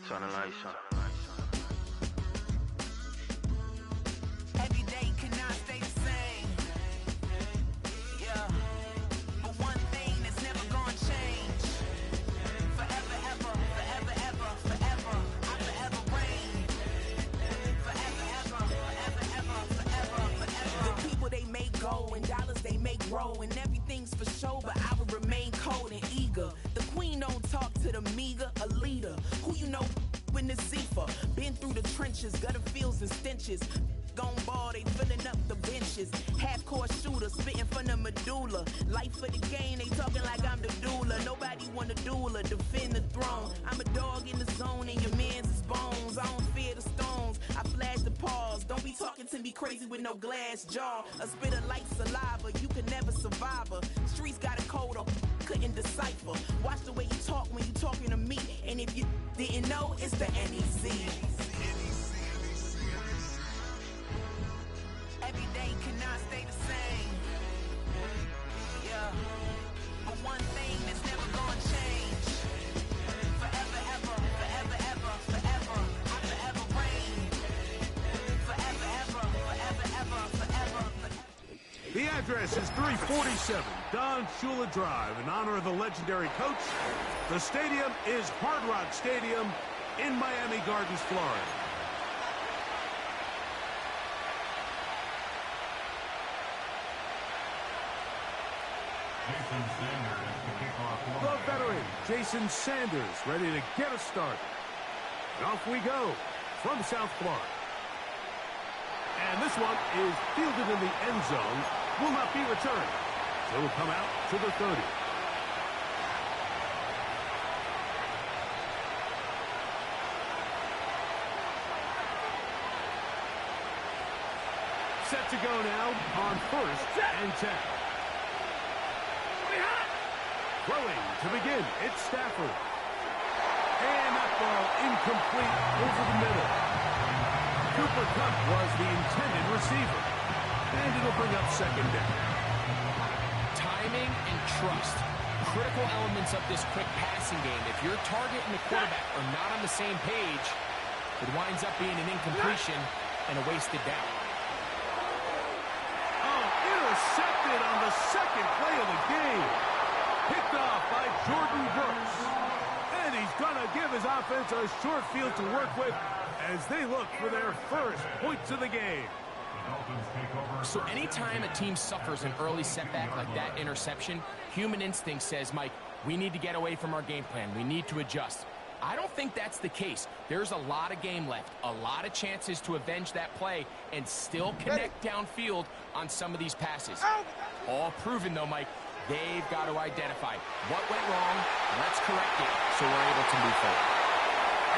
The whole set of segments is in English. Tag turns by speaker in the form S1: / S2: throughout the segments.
S1: Turn the lights on.
S2: Every day cannot stay the same. Yeah. But one thing that's never gonna change. Forever, ever, forever, ever, forever. I forever reign. Forever, ever, forever, ever, forever, forever. The people they make go and dollars they make grow and everything's for show, but I will remain cold and eager. The queen don't talk to the meager, a leader. Who you know in the Zephyr? Been through the trenches, gutter fields and stenches. Gone ball, they filling up the benches. Half-court shooter, spitting from the medulla. Life for the game, they talking like I'm the doula. Nobody want a doula, defend the throne. I'm a dog in the zone and your man's is bones. I don't fear the stones, I flash the paws. Don't be talking to me crazy with no glass jaw. A spit of light saliva, you can never survive her. Streets got a code of couldn't decipher. Watch the way you talk when you talking to me. And if you didn't know, it's the NEC. Every day cannot stay the same. Yeah. But one thing that's never gonna change. Forever, ever, forever, ever, forever. I forever reign. Forever, ever, forever, ever, forever.
S3: The address is 347 Don Shula Drive in honor of the legendary coach. The stadium is Hard Rock Stadium in Miami Gardens, Florida. The veteran, Jason Sanders, ready to get us started. And off we go from South Florida. And this one is fielded in the end zone, will not be returned. So it will come out to the 30. Set to go now on 1st and 10. Throwing to begin, it's Stafford. And that ball incomplete over the middle. Cooper Kupp was the intended receiver. And it'll bring up 2nd down.
S4: Timing and trust. Critical elements of this quick passing game. If your target and the quarterback are not on the same page, it winds up being an incompletion and a wasted down.
S3: Oh, intercepted on the 2nd play of the game. Picked off by Jordan Brooks. And he's going to give his offense a short field to work with as they look for their first points of the game.
S4: So anytime a team suffers an early setback like that interception, human instinct says, Mike, we need to get away from our game plan. We need to adjust. I don't think that's the case. There's a lot of game left, a lot of chances to avenge that play and still connect downfield on some of these passes. All proven, though, Mike. They've got to identify what went wrong, let's correct it so we're able to move forward.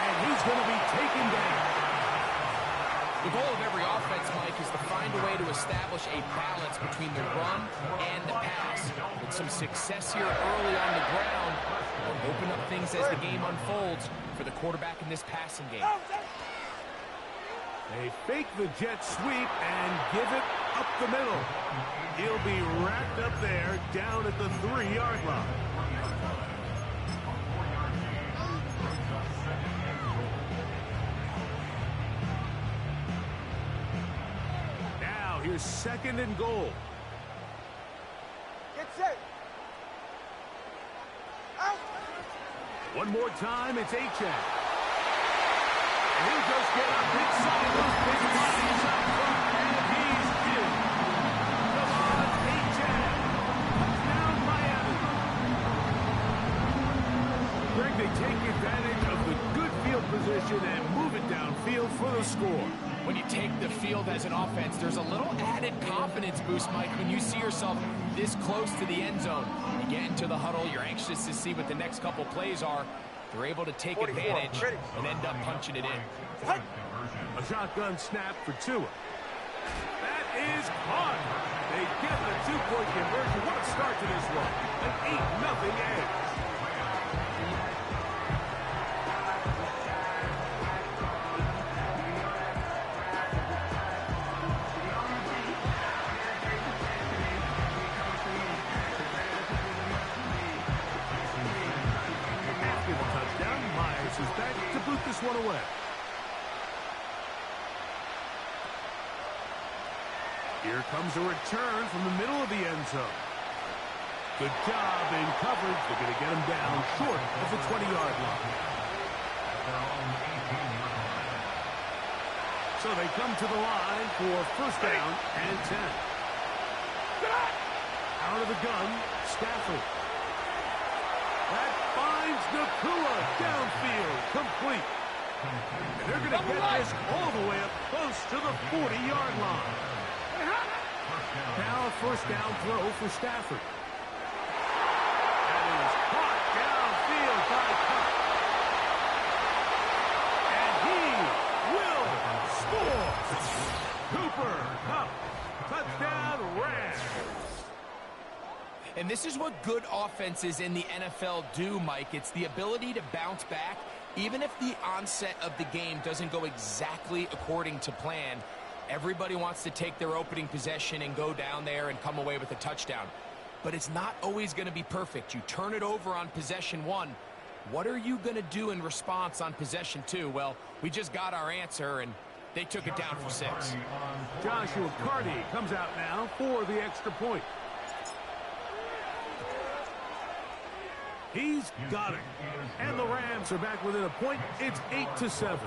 S3: And he's going to be taken down.
S4: The goal of every offense, Mike, is to find a way to establish a balance between the run and the pass. With some success here early on the ground, will open up things as the game unfolds for the quarterback in this passing game.
S3: They fake the jet sweep and give it up the middle. He'll be racked up there down at the 3-yard line. Now here's 2nd and goal.
S5: Get set. Out.
S3: One more time, it's Achane. And he'll just get a big side of those big bodies up front, and he's in. Come on, Achane. Touchdown, Miami. Greg, they take advantage of the good field position and move it downfield for the score.
S4: When you take the field as an offense, there's a little added confidence boost, Mike, when you see yourself this close to the end zone. You get into the huddle, you're anxious to see what the next couple plays are. They're able to take advantage and end up punching it in.
S3: A shotgun snap for Tua. That is caught. They get the 2-point conversion. What a start to this one. An 8-0 edge. away. Here comes a return from the middle of the end zone. Good job in coverage. They're going to get him down short of the 20-yard line. So they come to the line for first down and 10. Out of the gun, Stafford. That finds Nakua downfield, complete. And they're going to get this all the way up close to the 40-yard line. Now a first down throw for Stafford. That is caught downfield by Kupp. And he will score. Cooper Kupp, touchdown Rams.
S4: And this is what good offenses in the NFL do, Mike. It's the ability to bounce back, even if the onset of the game doesn't go exactly according to plan. Everybody wants to take their opening possession and go down there and come away with a touchdown. But it's not always going to be perfect. You turn it over on possession 1. What are you going to do in response on possession 2? Well, we just got our answer, and they took it down for 6.
S3: Joshua Carty comes out now for the extra point. He's got it. And the Rams are back within a point. It's 8-7.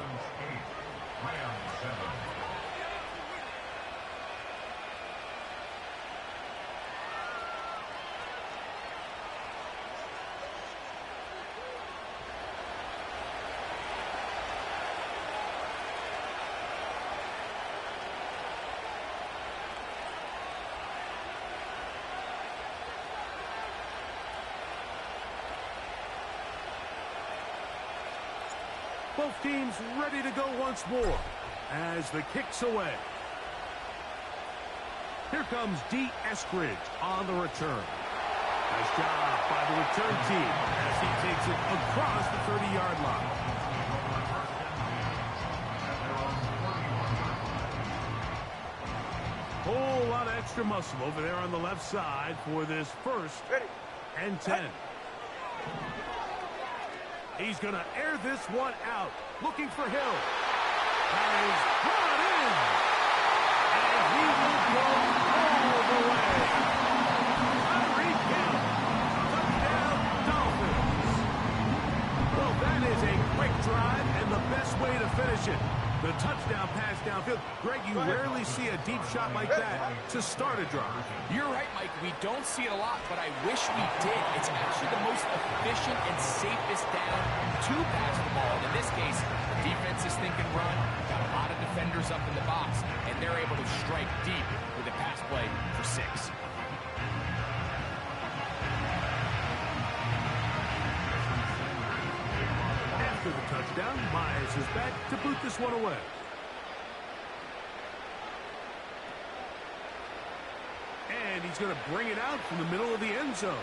S3: Both teams ready to go once more as the kick's away. Here comes D. Eskridge on the return. Nice job by the return team as he takes it across the 30-yard line. Whole lot of extra muscle over there on the left side for this first and 10. He's going to air this one out. Looking for Hill. And he's brought in. And he will go all the way. Tyreek Hill. Touchdown, Dolphins. Well, that is a quick drive and the best way to finish it. The touchdown pass downfield. Greg, you rarely see a deep shot like that to start a drive.
S4: You're right, Mike. We don't see it a lot, but I wish we did. It's actually the most efficient and safest down to pass the ball. In this case, the defense is thinking run, got a lot of defenders up in the box, and they're able to strike deep with a pass play for 6.
S3: After the touchdown, Myers is back to boot this one away. And he's going to bring it out from the middle of the end zone.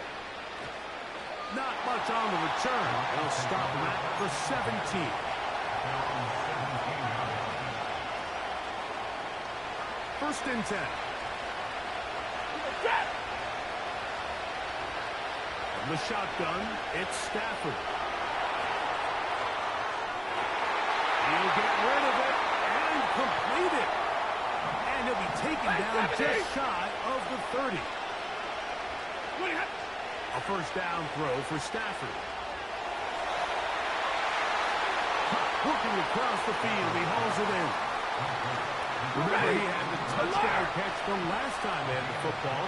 S3: Not much on the return. They'll stop him at the 17. First and 10. From the shotgun, it's Stafford. He'll get rid of it and complete it. And he'll be taken down just shy of the 30. A first down throw for Stafford. Working across the field, he hauls it in. Remember, he had the touchdown catch from last time they had the football.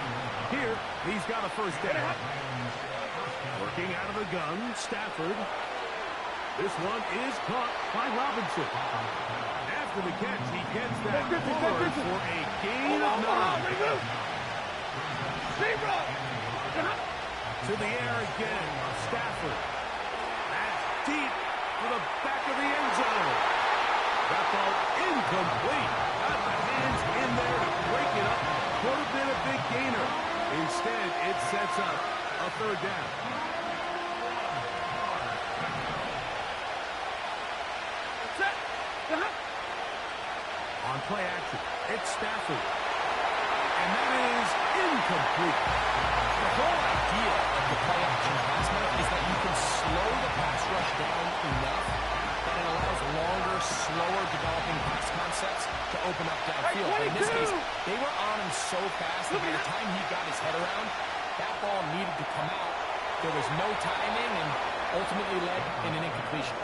S3: Here, he's got a first down. Working out of the gun, Stafford. This one is caught by Robinson. After the catch, he gets that forward for a gain of 9. To the air again, Stafford. That's deep for the back of the end zone. That ball incomplete. Got the hands in there to break it up. Could have been a big gainer. Instead, it sets up a third down. On play action, it's Stafford. And that is incomplete.
S4: The whole idea of the play action pass, Mike, is that you can slow the pass rush down enough that it allows longer, slower developing pass concepts to open up downfield. But in this case, they were on him so fast that by the time he got his head around, that ball needed to come out. There was no timing and ultimately led in an incompletion.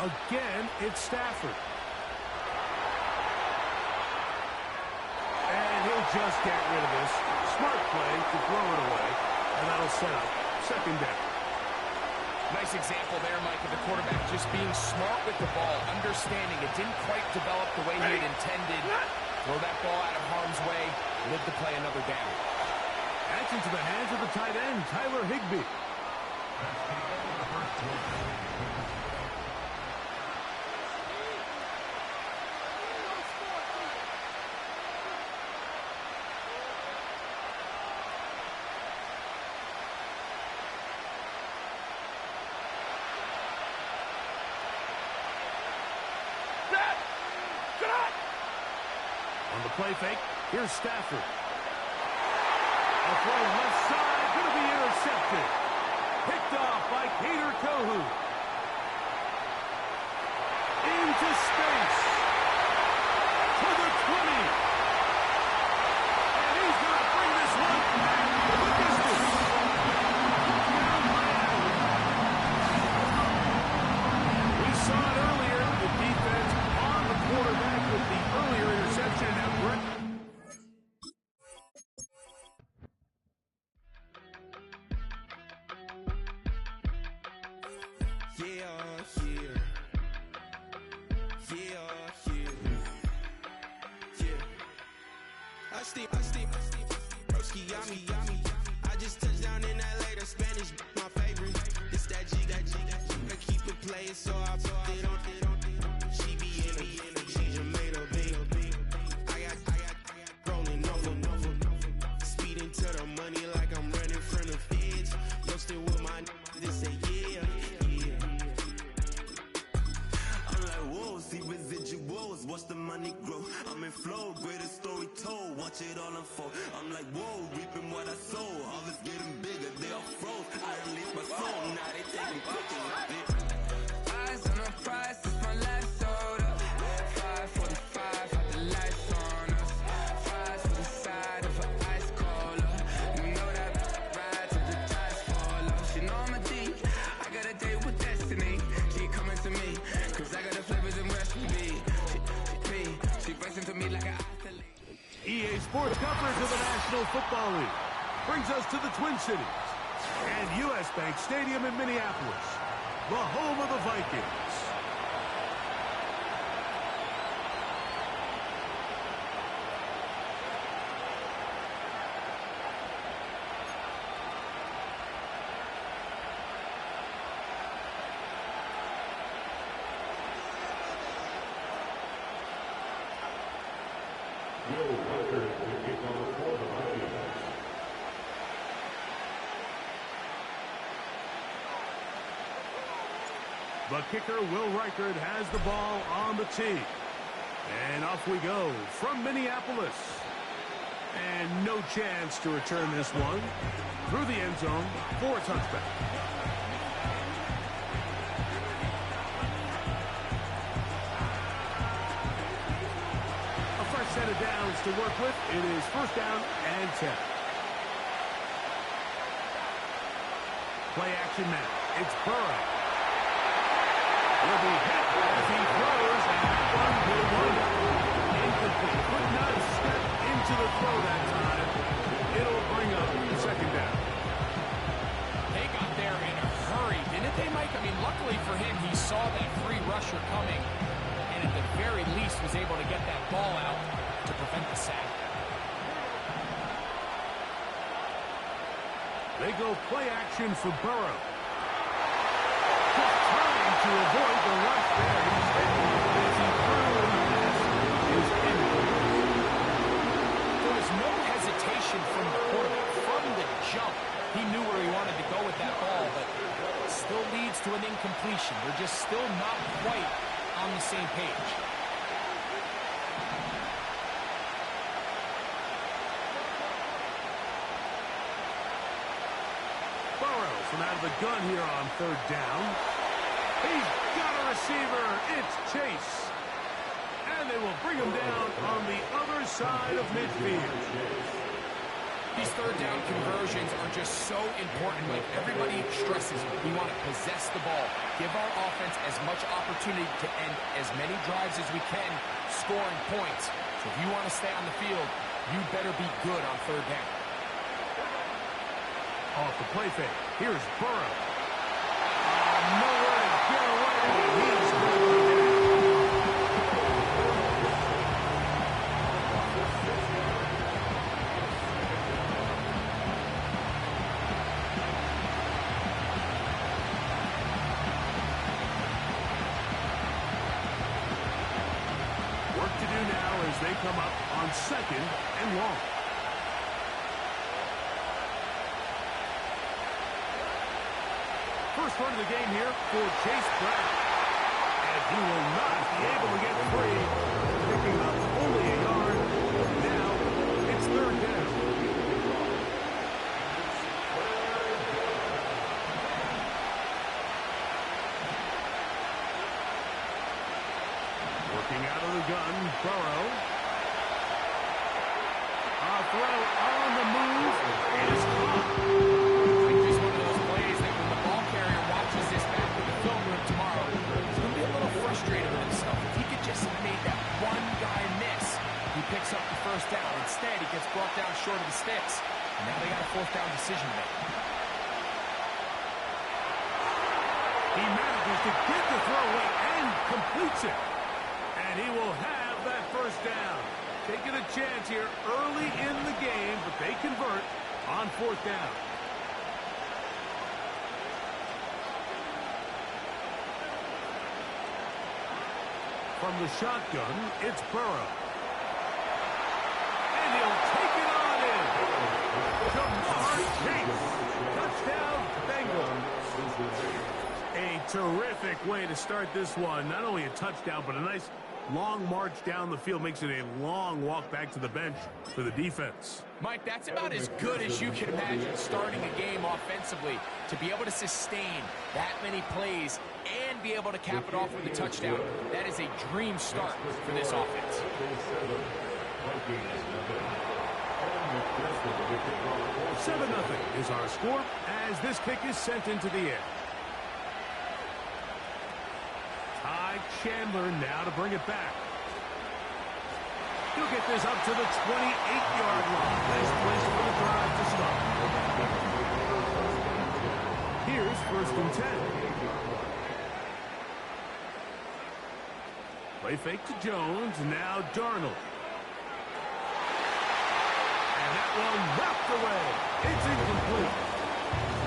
S3: Again, it's Stafford. And he'll just get rid of this. Smart play to throw it away. And that'll set up second down.
S4: Nice example there, Mike, of the quarterback just being smart with the ball, understanding it didn't quite develop the way he had intended. Throw that ball out of harm's way, live to play another down.
S3: That's into the hands of the tight end, Tyler Higbee. On the play fake, here's Stafford. A throw left side, going to be intercepted. Picked off by Kader Kohou. Into space. To the 20. And he's going to bring this one back to the distance. Down by Allen. We saw it earlier. The defense on the quarterback with the earlier interception. Now Brett.
S1: I just touched down in LA, the Spanish, my favorite. It's that G, I keep it playing, so I put it on. She be in it, she just made a big. I got rolling over, speeding to the money like I'm running from the feds. Roasting with my they say yeah. I'm like, whoa, see residuals, watch the money grow. I'm in flow, greatest story told, watch it all unfold. I'm like, whoa, reaping what I sow. Harvest getting bigger, they all froze. I release my soul, now they taking pictures of it. Eyes on the prize, it's my life sold up. 5:45, had the lights on us. Fries to the side of an ice cola. You know that ride till the tires fall off. She know I'm a D, I got a date with destiny. She coming to me, cause I got the flavors and recipe. She racing to me like an athlete.
S3: EA Sports coverage of the National Football League brings us to the Twin Cities and U.S. Bank Stadium in Minneapolis, the home of the Vikings. The kicker, Will Reichard, has the ball on the tee. And off we go from Minneapolis. And no chance to return this one through the end zone for a touchback. A fresh set of downs to work with. It is first down and 10. Play action now. It's Burrow. Will be hit as he throws, and that one will run incomplete. Could not step into the throw that time. It'll bring up the second down.
S4: They got there in a hurry, didn't they, Mike? I mean, luckily for him, he saw that free rusher coming, and at the very least was able to get that ball out to prevent the sack.
S3: They go play action for Burrow. To avoid the rush there, he's hit as he threw and the pass is incomplete.
S4: There was no hesitation from the quarterback. From the jump, he knew where he wanted to go with that ball, but it still leads to an incompletion. They're just still not quite on the same page.
S3: out of the gun here on third down. He's got a receiver. It's Chase. And they will bring him down on the other side of midfield.
S4: These third down conversions are just so important. Like everybody stresses, we want to possess the ball, give our offense as much opportunity to end as many drives as we can, scoring points. So if you want to stay on the field, you better be good on third down.
S3: Off the play fake. Here's Burrow. Nowhere to get away. He's going down. Work to do now as they come up on second and long. First run of the game here for Chase Brown. And he will not be able to get free. Picking up only a yard. Now it's third down. Working out of the gun, Burrow. A throw on the move. It is caught.
S4: Frustrated with himself. If he could just have made that one guy miss, he picks up the first down. Instead, he gets brought down short of the sticks. And now they got a fourth down decision to make.
S3: He manages to get the throw away and completes it. And he will have that first down. Taking a chance here early in the game, but they convert on fourth down. From the shotgun, it's Burrow. And he'll take it on in. Jamar Chase. Touchdown, Bengals. A terrific way to start this one. Not only a touchdown, but a nice long march down the field. Makes it a long walk back to the bench for the defense.
S4: Mike, that's about as good as you can imagine starting a game offensively. To be able to sustain that many plays and be able to cap it off with a touchdown. That is a dream start for this offense.
S3: 7-0 is our score as this kick is sent into the air. Ty Chandler now to bring it back. He'll get this up to the 28-yard line. Nice place for the drive to start. Here's first and 10. Play fake to Jones. Now Darnold. And that one wrapped away. It's incomplete.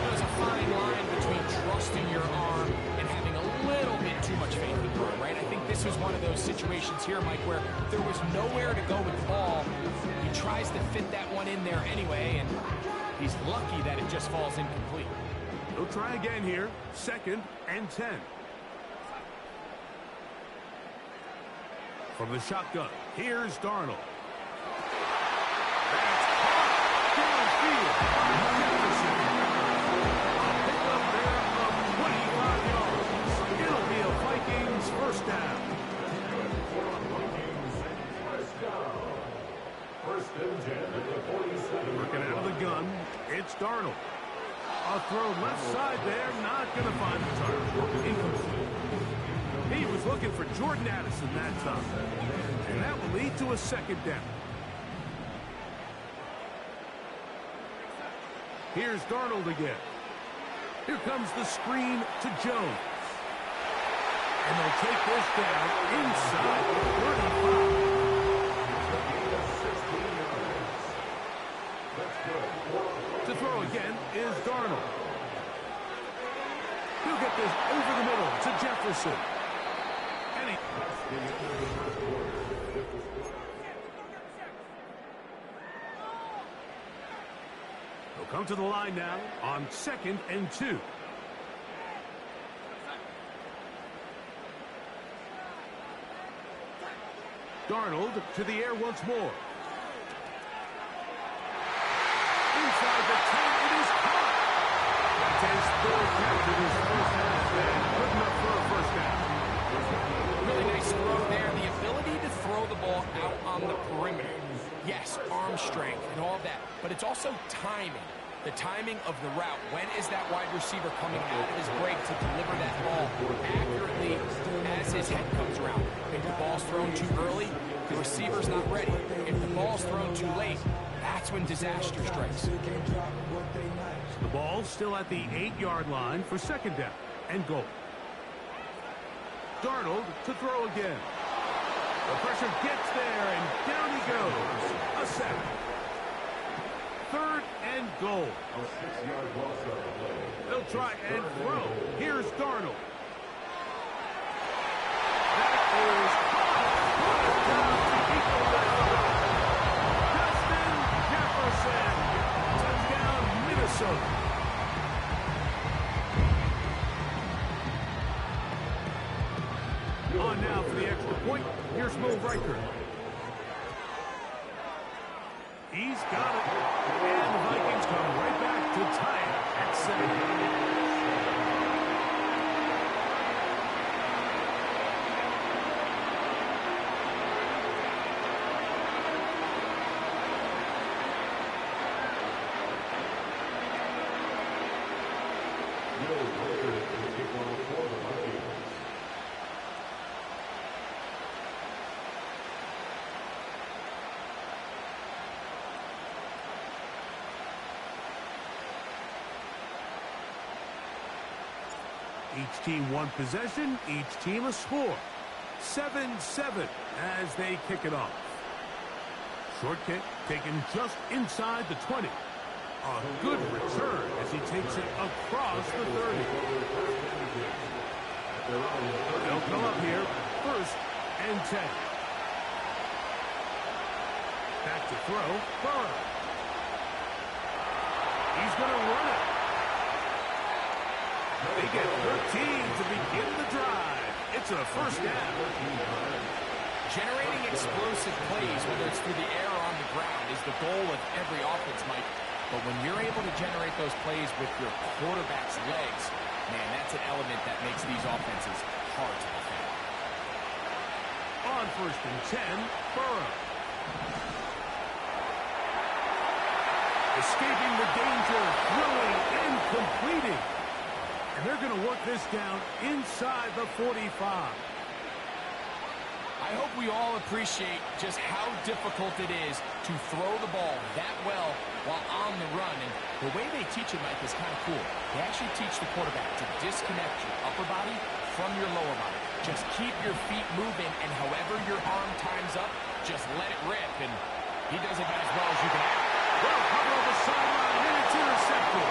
S4: There's a fine line between trusting your arm and having a little bit too much faith in your arm, right? I think this was one of those situations here, Mike, where there was nowhere to go with the ball. He tries to fit that one in there anyway, and he's lucky that it just falls incomplete.
S3: He'll try again here. Second and 10. From the shotgun, here's Darnold. That's caught downfield by Jefferson. A pickup there of 25 yards. It'll be a Vikings first down. Working out of the gun, it's Darnold. A throw left side there, not going to find the target. Incomplete. He was looking for Jordan Addison that time. And that will lead to a second down. Here's Darnold again. Here comes the screen to Jones. And they'll take this down inside the 35. To throw again is Darnold. He'll get this over the middle to Jefferson. And he... He'll come to the line now on 2nd and 2. Darnold to the air once more. Inside the 10, it is caught. That is
S4: also timing. The timing of the route. When is that wide receiver coming out of his break to deliver that ball accurately as his head comes around? If the ball's thrown too early, the receiver's not ready. If the ball's thrown too late, that's when disaster strikes.
S3: The ball's still at the 8-yard line for second down and goal. Darnold to throw again. The pressure gets there, and down he goes. A sack. Third and goal. They'll try and throw. Here's Darnold. That is Justin Jefferson. Touchdown, Minnesota. On now for the extra point. Here's Will Riker. He's got it. And the Vikings come right back to tie it at 7. Each team one possession, each team a score. 7-7 as they kick it off. Short kick taken just inside the 20. A good return as he takes it across the 30. They'll come up here, 1st and 10. Back to throw, Burrow. He's going to run it. They get 13 to begin the drive. It's a 1st down.
S4: Generating explosive plays, whether it's through the air or on the ground, is the goal of every offense, Mike. But when you're able to generate those plays with your quarterback's legs, man, that's an element that makes these offenses hard to defend.
S3: On 1st and 10, Burrow. Escaping the danger, throwing and completing. And they're going to work this down inside the 45.
S4: I hope we all appreciate just how difficult it is to throw the ball that well while on the run. And the way they teach it, Mike, is kind of cool. They actually teach the quarterback to disconnect your upper body from your lower body. Just keep your feet moving, and however your arm times up, just let it rip. And he does it about as well as you can act.
S3: Well, cover on the sideline, and it's intercepted.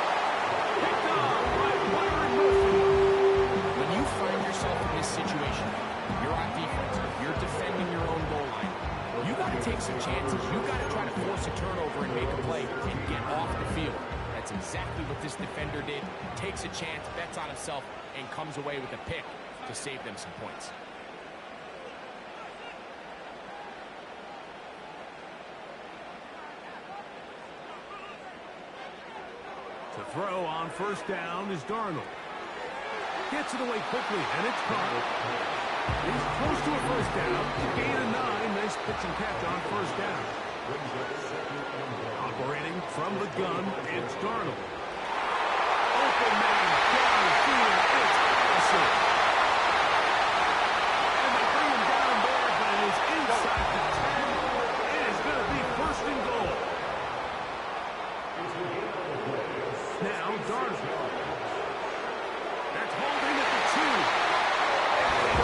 S3: Picked off by Byron Murphy.
S4: When you find yourself in this situation, you're on defense, you're defending your own goal line, you got to take some chances. You got to try to force a turnover and make a play and get off the field. That's exactly what this defender did. Takes a chance, bets on himself, and comes away with a pick to save them some points.
S3: To throw on 1st down is Darnold. Gets it away quickly, and it's caught. He's close to a 1st down. Gain of 9. Nice pitch and catch on 1st down. Operating from the gun, it's Darnold. Open man downfield. It's Allison. And they bring him down there, but it is inside the 10. It is going to be 1st and goal. Now Darnold. That's holding at the 2.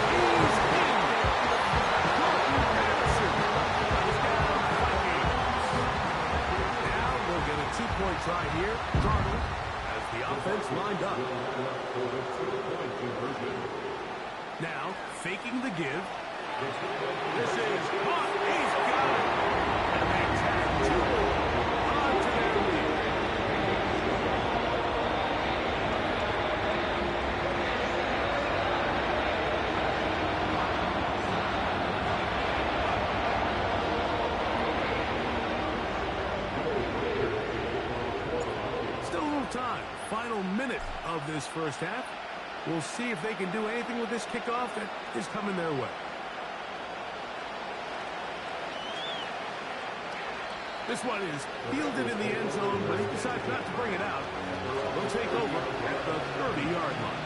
S3: He's in. Jordan Addison. Touchdown Vikings. Now we'll get a 2-point try here. Darnold has the offense lined up. Now faking the give. This is caught. He's got it. And they tag 2 on to their lead. Time. Final minute of this 1st half. We'll see if they can do anything with this kickoff that is coming their way. This one is fielded in the end zone, but he decides not to bring it out. They'll take over at the 30-yard line.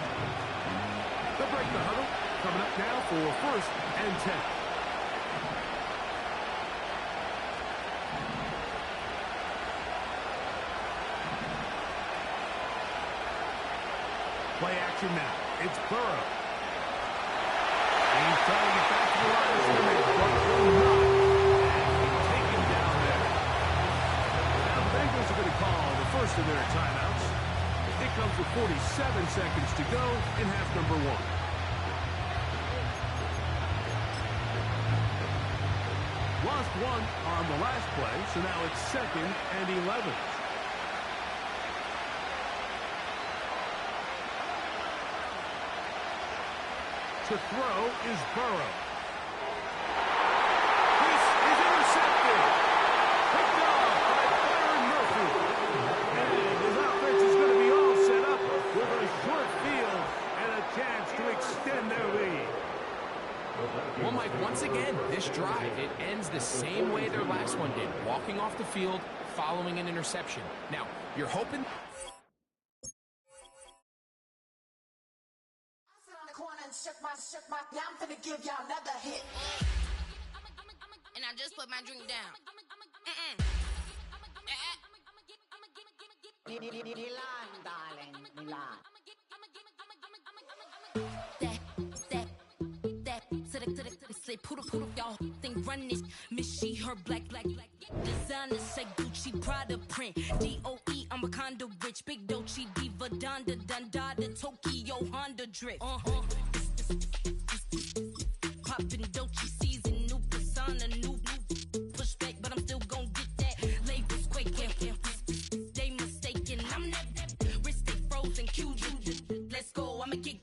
S3: They'll break the huddle. Coming up now for 1st and 10. Play action now. It's Burrow. He's trying to get back to the line of scrimmage, but will not. And taken down there. Now the Bengals are going to call the first of their timeouts. It comes with 47 seconds to go in half number 1. Lost one on the last play, so now it's 2nd and 11. To throw is Burrow. This is intercepted. Picked off by Byron Murphy. And his offense is going to be all set up with a short field and a chance to extend their lead.
S4: Well, Mike, once again, this drive, it ends the same way their last one did. Walking off the field, following an interception. Now, you're hoping...
S5: Yeah, I'm finna give y'all another hit.
S6: And I just put my drink down.
S5: Milan, darling, Milan.
S6: Say poodle, y'all think run this. Miss she, her black. Designer say Gucci, Prada print. DOE, I'm a condo rich. Big Dolce, Diva, Donda, Dundada, Tokyo, Honda drip. Poppin' Dolce season, new persona, new pushback, but I'm still gon' get that. Labels quaking, they mistaken. I'm that wrist stay frozen, Q. Let's go, I'ma get.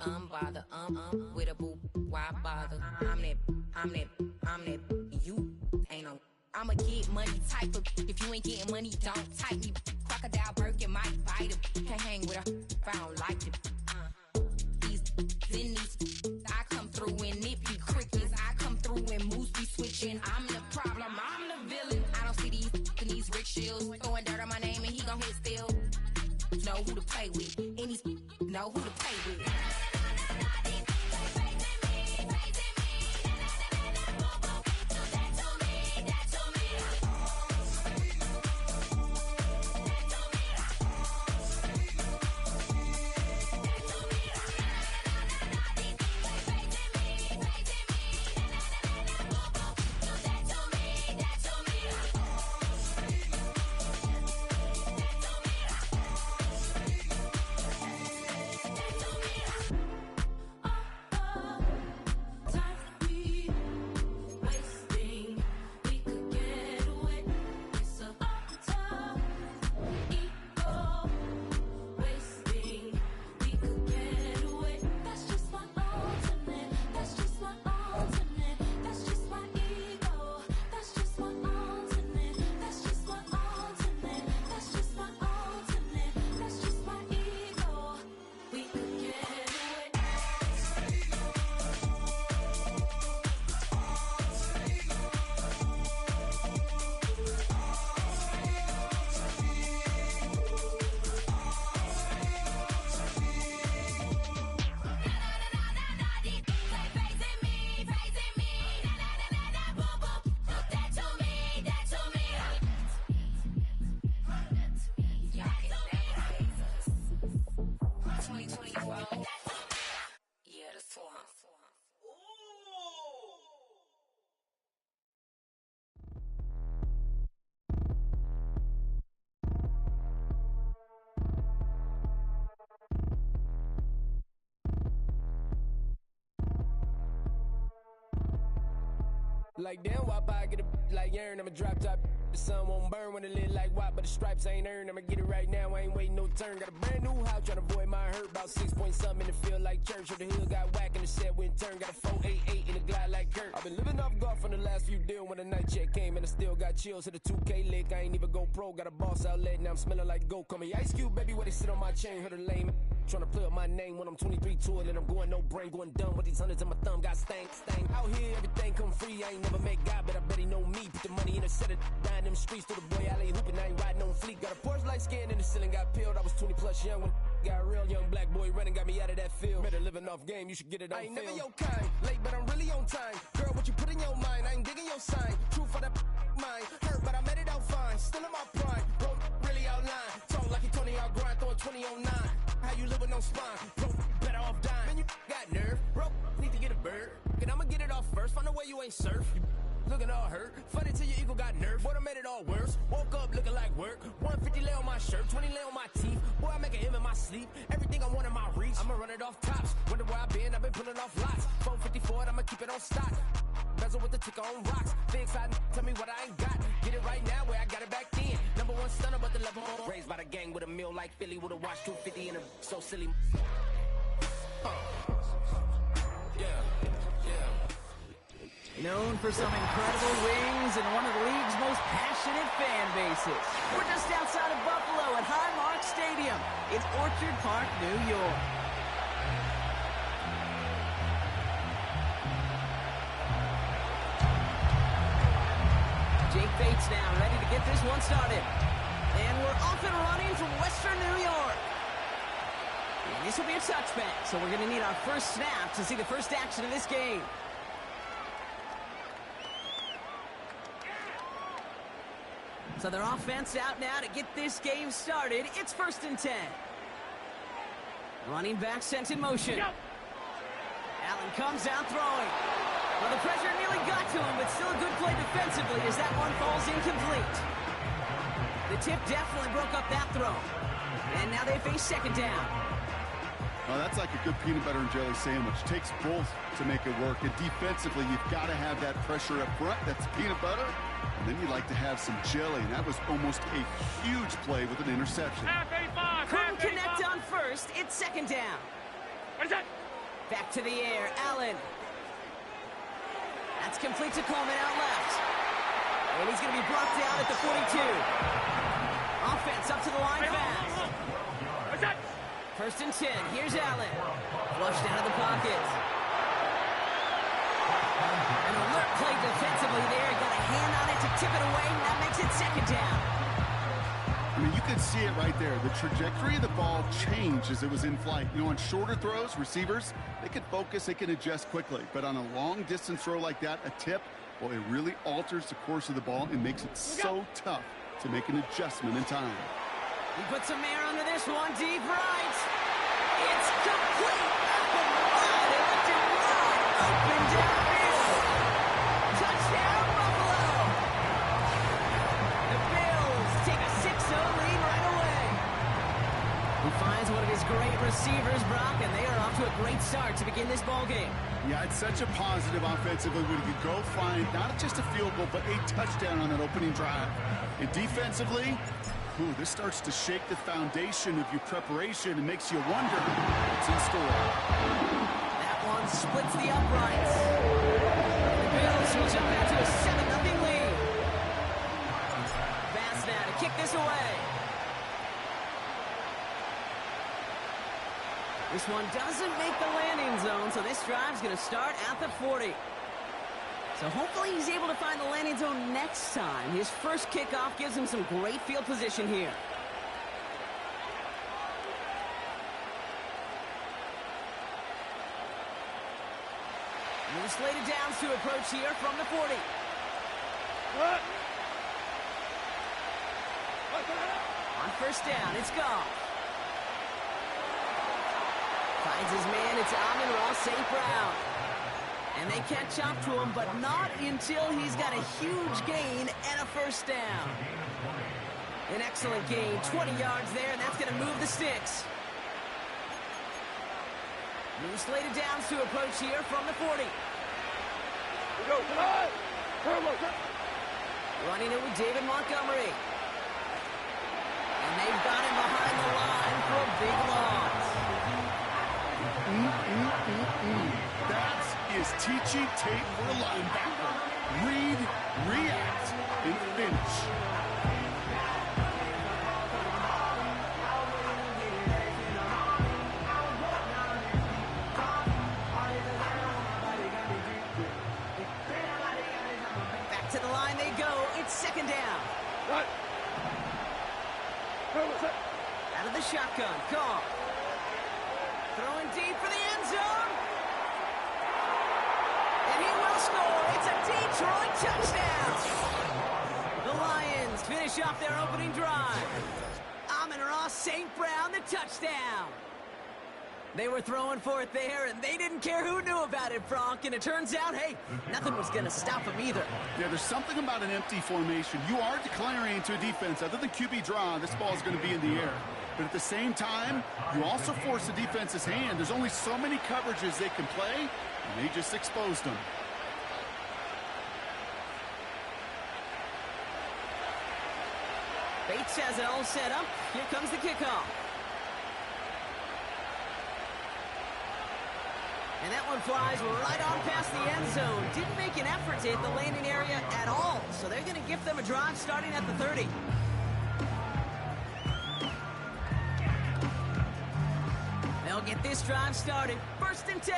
S6: Unbothered, with a boo, why bother? I'm that, you ain't no. I'ma get money type of, if you ain't getting money, don't type me. Crocodile Birkin might bite him. Can't hang with her if I don't like it. These, I come through and it be crickets. I come through and moves be switching. I'm the problem, I'm the villain. I don't see these rich shields. Throwing dirt on my name and he gon' hit still. Know who to play with, and he's know who to play with.
S7: Like damn, why I get a like urn? I'ma drop top. The sun won't burn when it lit like what, but the stripes ain't earned. I'ma get it right now, I ain't waiting no turn. Got a brand new house, tryna avoid my hurt. About 6 point something in the field like church. Or the hill got whack and the set went turn. Got a 488 in the glide like Kurt. I've been living off golf from the last few deals. When the night check came and I still got chills. Hit a 2K lick, I ain't even go pro. Got a boss outlet, now I'm smelling like gold. Call me Ice Cube, baby, where they sit on my chain. Heard a lame tryna play up my name when I'm 23 to it. And I'm going no brain, going dumb with these hundreds in my thumb. Got stank. Out here, everything come free. I ain't never met God, but I bet he know me. Put the money in a set of down them streets. To the boy, I ain't hooping, I ain't riding on fleek. Got a Porsche light skin in the ceiling, got peeled. I was 20 plus young when got real. Young black boy running, got me out of that field. Better living off game, you should get it on film. I ain't never your kind, late but I'm really on time. Girl, what you put in your mind, I ain't digging your sign. True for that mind, hurt but I made it out fine. Still in my prime, bro, really outline. Talk like you Tony out grind, throwing 20 on 9. How you live with no spine, bro, better off dying. Man, you got nerve, bro, need to get a bird. And I'ma get it off first, find a way you ain't surf. You looking all hurt, funny till your ego got nerve. Boy, I made it all worse, woke up looking like work. 150 lay on my shirt, 20 lay on my teeth. Boy, I make an M in my sleep, everything I want in my reach. I'ma run it off tops, wonder where I've been pulling off lots. 454, I'ma keep it on stock. Bezel with the ticker on rocks. Big side, tell me what I ain't got. Get it right now where I got it back then. Number one stunner, but the level on. Raised by the gang with a meal like Philly with a watch 250 in a so silly.
S8: Known for some incredible wings and one of the league's most passionate fan bases. We're just outside of Buffalo at Highmark Stadium in Orchard Park, New York. Jake Bates now ready to get this one started. And we're off and running from Western New York. And this will be a touchback, so we're going to need our first snap to see the first action of this game. So their offense out now to get this game started. It's 1st and 10. Running back sent in motion. Allen comes out throwing. Well, the pressure nearly got to him, but still a good play defensively as that one falls incomplete. The tip definitely broke up that throw. And now they face 2nd down.
S9: Well, that's like a good peanut butter and jelly sandwich. Takes both to make it work. And defensively, you've got to have that pressure up front. That's peanut butter. And then you like to have some jelly. And that was almost a huge play with an interception.
S8: Couldn't connect on first. It's 2nd down.
S3: What is that?
S8: Back to the air. Allen. That's complete to Coleman out left. And he's going to be brought down at the 42. Offense up to the line fast.
S3: What's that?
S8: 1st and 10. Here's Allen. Flushed out of the pocket. An alert play defensively there. Got a hand on it to tip it away. That makes it 2nd down.
S9: I mean, you can see it right there. The trajectory of the ball changed as it was in flight. You know, on shorter throws, receivers, they can focus, they can adjust quickly. But on a long-distance throw like that, a tip, well, it really alters the course of the ball and makes it so tough to make an adjustment in time.
S8: He puts some air under this one, deep right. It's complete. Wow, they left it wide open downfield. Touchdown, Buffalo. The Bills take a 6-0 lead right away. He finds one of his great receivers, Brock, and they are off to a great start to begin this ball game.
S9: Yeah, it's such a positive offensively when you go find not just a field goal, but a touchdown on that opening drive. And defensively, this starts to shake the foundation of your preparation and makes you wonder what's in store.
S8: That one splits the uprights. The Bills will jump out to a 7-0 lead. Bass now to kick this away. This one doesn't make the landing zone, so this drive's going to start at the 40. So hopefully he's able to find the landing zone next time. His first kickoff gives him some great field position here. New slated downs to approach here from the 40. On 1st down, it's Goff. Finds his man, it's Amon-Ra St. Brown. And they catch up to him, but not until he's got a huge gain and a 1st down. An excellent gain, 20 yards there, and that's going to move the sticks. New slated downs to approach here from the 40.
S3: We go, come on!
S8: Running it with David Montgomery. And they've got him behind the line for a big loss.
S9: That is teaching tape for a linebacker. Read, react, and finish.
S8: Back to the line they go. It's second down. Out of the shotgun. Carr. Throwing deep for the end zone. And he will score. It's a Detroit touchdown. The Lions finish off their opening drive. Amon-Ra St. Brown, the touchdown. They were throwing for it there, and they didn't care who knew about it, Frank. And it turns out, hey, nothing was going to stop him either.
S9: Yeah, there's something about an empty formation. You are declaring to a defense, other than QB draw, this ball is going to be in the air. But at the same time, you also force the defense's hand. There's only so many coverages they can play, and they just exposed them.
S8: Bates has it all set up. Here comes the kickoff. And that one flies right on past the end zone. Didn't make an effort to hit the landing area at all. So they're going to give them a drive starting at the 30. They'll get this drive started. 1st and 10.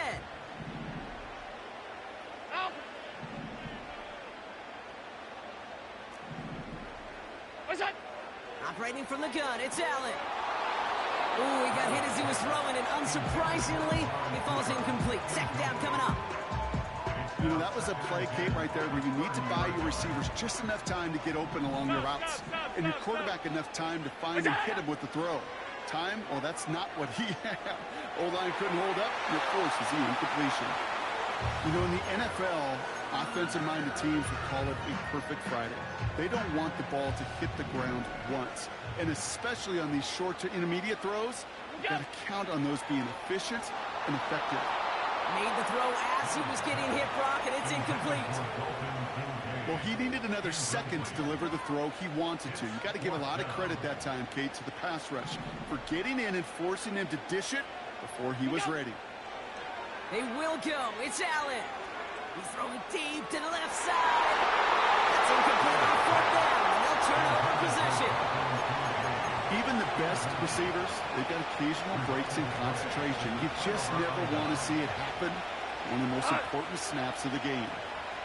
S8: Operating from the gun, it's Allen. Ooh, he got hit as he was throwing, and unsurprisingly, he falls incomplete. Second down coming up.
S9: You know, that was a play, Kate, right there where you need to buy your receivers just enough time to get open along your routes, and your quarterback enough time to find and hit him with the throw. Time? Well, that's not what he had. O-line couldn't hold up, and it forces the incompletion. You know, in the NFL, offensive-minded teams would call it a perfect Friday. They don't want the ball to hit the ground once. And especially on these short to intermediate throws, you've got to count on those being efficient and effective.
S8: Made the throw as he was getting hit, Brock, and it's incomplete.
S9: Well, he needed another second to deliver the throw he wanted to. You got to give a lot of credit that time, Kate, to the pass rush for getting in and forcing him to dish it before he was ready.
S8: They will go. It's Allen. He's throwing deep to the left side. That's incomplete on 4th down, and they'll turn over possession.
S9: Even the best receivers, they've got occasional breaks in concentration. You just never want to see it happen. One of the most important snaps of the game.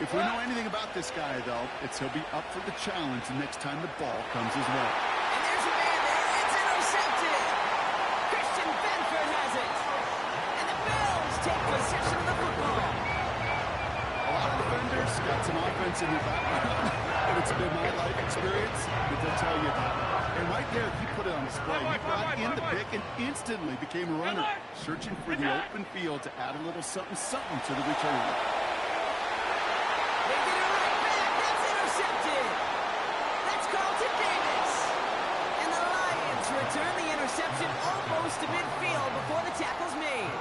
S9: If we know anything about this guy, though, it's he'll be up for the challenge the next time the ball comes his way.
S8: And there's a man there. It's intercepted. Christian Benford has it. And the Bills take possession of the football.
S9: A lot of defenders got some offense in their background, and it's been my life experience that they'll tell you that. And right there, he put it on display. He brought in the pick and instantly became a runner, searching for the open field to add a little something-something to the return.
S8: They get it right back. That's intercepted. That's Carlton Davis. And the Lions return the interception almost to midfield before the tackle's made.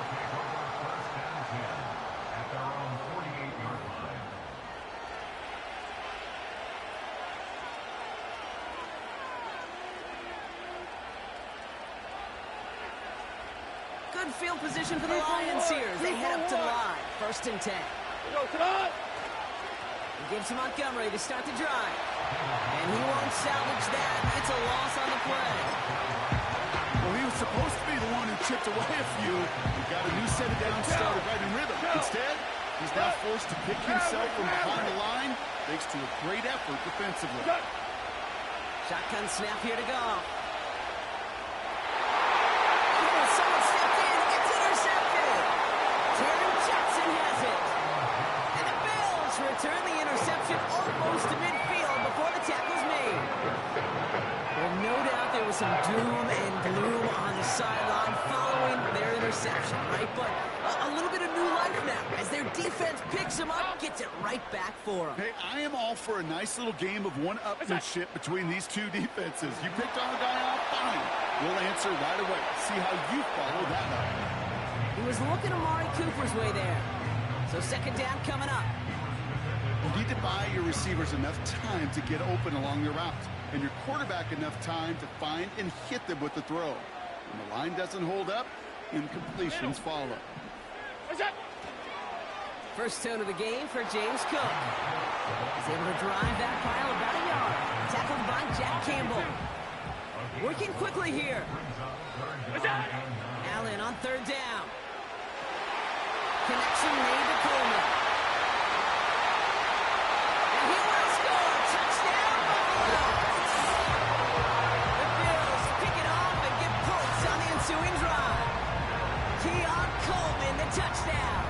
S8: Good field position for the Lions here as they head up to the line. 1st and 10. He gives to Montgomery to start the drive. And he won't salvage that. It's a loss on the play.
S9: Well, he was supposed to be the one who chipped away a few. He got a new set of downs started right in rhythm. Instead, he's now forced to pick himself from behind the line thanks to a great effort defensively.
S8: Shotgun snap here to go. Return the interception almost to midfield before the tackle's made. Well, no doubt there was some doom and gloom on the sideline following their interception, right? But a little bit of new life now as their defense picks them up, gets it right back for them.
S9: Hey, I am all for a nice little game of one-upmanship between these two defenses. You picked on a guy off, fine. We'll answer right away. See how you follow that up.
S8: He was looking Amari Cooper's way there. So 2nd down coming up.
S9: You need to buy your receivers enough time to get open along their route, and your quarterback enough time to find and hit them with the throw. When the line doesn't hold up, incompletions follow.
S8: First tone of the game for James Cook. He's able to drive that pile about a yard. Tackled by Jack Campbell. Working quickly here. Allen on third down. Connection made to Coleman. And he will score. Touchdown, Buffalo. The Bills pick it off and get points on the ensuing drive. Keon Coleman, the touchdown.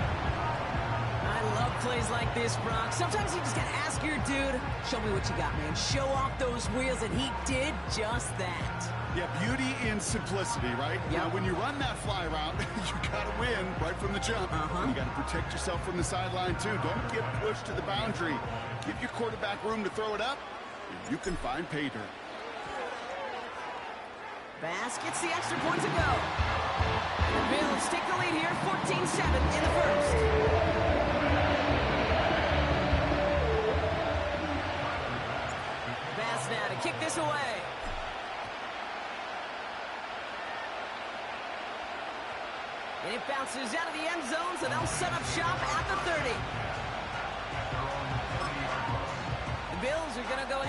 S8: I love plays like this, Brock. Sometimes you just gotta ask your dude, show me what you got, man. Show off those wheels, and he did just that.
S9: Yeah, beauty in simplicity, right?
S8: Yep.
S9: Now, when you run that fly route, you got to win right from the jump. You got to protect yourself from the sideline, too. Don't get pushed to the boundary. Give your quarterback room to throw it up, and you can find pay dirt.
S8: Bass gets the extra point to go. And the Bills take the lead here, 14-7 in the first. Bass now to kick this away. And it bounces out of the end zone, so they'll set up shop at the 30. The Bills are going to go ahead.